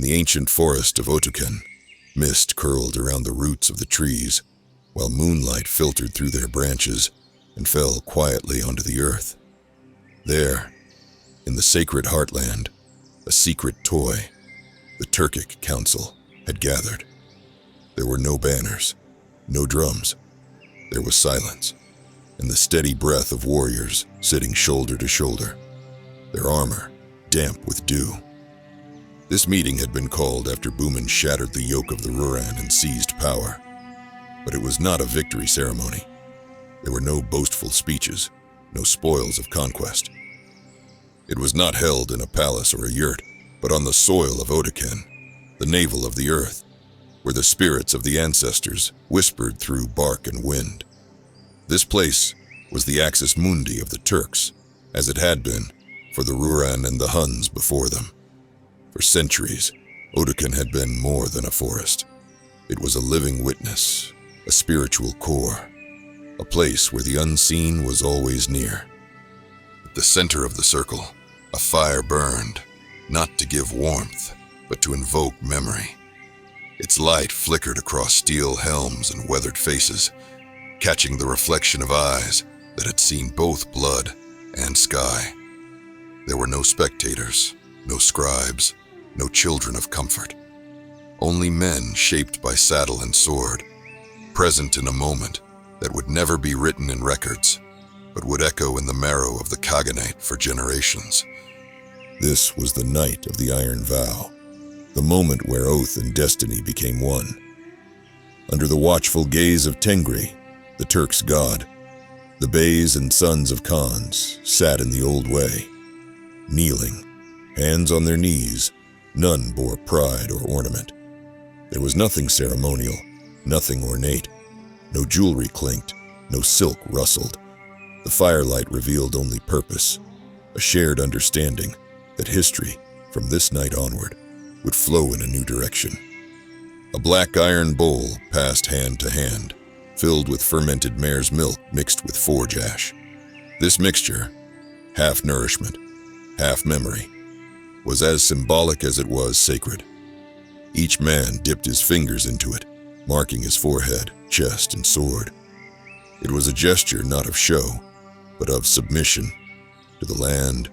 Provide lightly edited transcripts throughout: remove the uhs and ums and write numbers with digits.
In the ancient forest of Ötüken, mist curled around the roots of the trees, while moonlight filtered through their branches and fell quietly onto the earth. There, in the sacred heartland, a secret toy, the Turkic Council, had gathered. There were no banners, no drums. There was silence, and the steady breath of warriors sitting shoulder to shoulder, their armor damp with dew. This meeting had been called after Bumin shattered the yoke of the Ruran and seized power. But it was not a victory ceremony. There were no boastful speeches, no spoils of conquest. It was not held in a palace or a yurt, but on the soil of Ötüken, the navel of the earth, where the spirits of the ancestors whispered through bark and wind. This place was the axis mundi of the Turks, as it had been for the Ruran and the Huns before them. For centuries, Ötüken had been more than a forest. It was a living witness, a spiritual core, a place where the unseen was always near. At the center of the circle, a fire burned, not to give warmth, but to invoke memory. Its light flickered across steel helms and weathered faces, catching the reflection of eyes that had seen both blood and sky. There were no spectators, no scribes, no children of comfort. Only men shaped by saddle and sword, present in a moment that would never be written in records, but would echo in the marrow of the Khaganate for generations. This was the night of the Iron Vow, the moment where oath and destiny became one. Under the watchful gaze of Tengri, the Turks' god, the beys and sons of Khans sat in the old way. Kneeling, hands on their knees, none bore pride or ornament. There was nothing ceremonial, nothing ornate. No jewelry clinked, no silk rustled. The firelight revealed only purpose, a shared understanding that history, from this night onward, would flow in a new direction. A black iron bowl passed hand to hand, filled with fermented mare's milk mixed with forge ash. This mixture, half nourishment, half memory, was as symbolic as it was sacred. Each man dipped his fingers into it, marking his forehead, chest, and sword. It was a gesture not of show, but of submission to the land,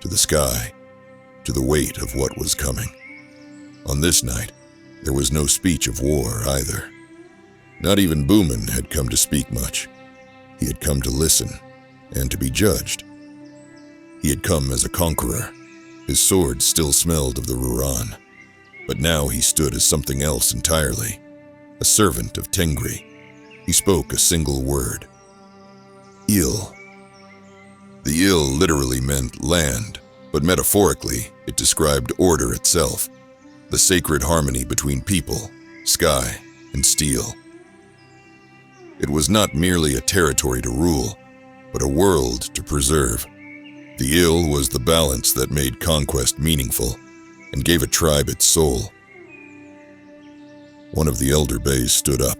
to the sky, to the weight of what was coming. On this night, there was no speech of war either. Not even Bumin had come to speak much. He had come to listen and to be judged. He had come as a conqueror. His sword still smelled of the Ruran, but now he stood as something else entirely, a servant of Tengri. He spoke a single word: Il. The Il literally meant land, but metaphorically it described order itself, the sacred harmony between people, sky, and steel. It was not merely a territory to rule, but a world to preserve. The Il was the balance that made conquest meaningful and gave a tribe its soul. One of the elder beys stood up.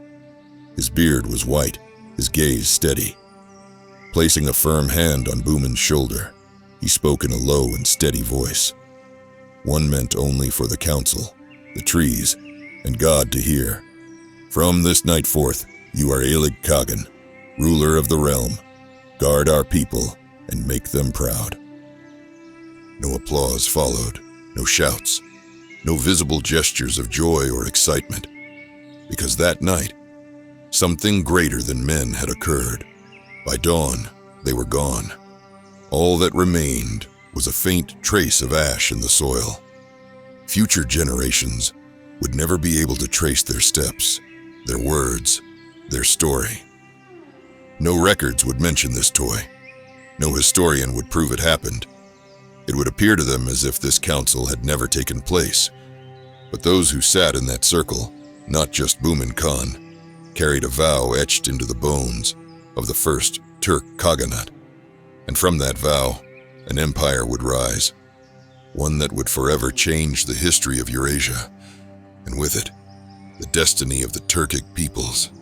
His beard was white, his gaze steady. Placing a firm hand on Bumin's shoulder, he spoke in a low and steady voice. One meant only for the council, the trees, and God to hear. From this night forth, you are Aelig Khagan, ruler of the realm. Guard our people and make them proud. No applause followed, no shouts, no visible gestures of joy or excitement, because that night, something greater than men had occurred. By dawn, they were gone. All that remained was a faint trace of ash in the soil. Future generations would never be able to trace their steps, their words, their story. No records would mention this toy. No historian would prove it happened. It would appear to them as if this council had never taken place. But those who sat in that circle, not just Bumin Khan, carried a vow etched into the bones of the first Turk Khaganate. And from that vow, an empire would rise, one that would forever change the history of Eurasia, and with it, the destiny of the Turkic peoples.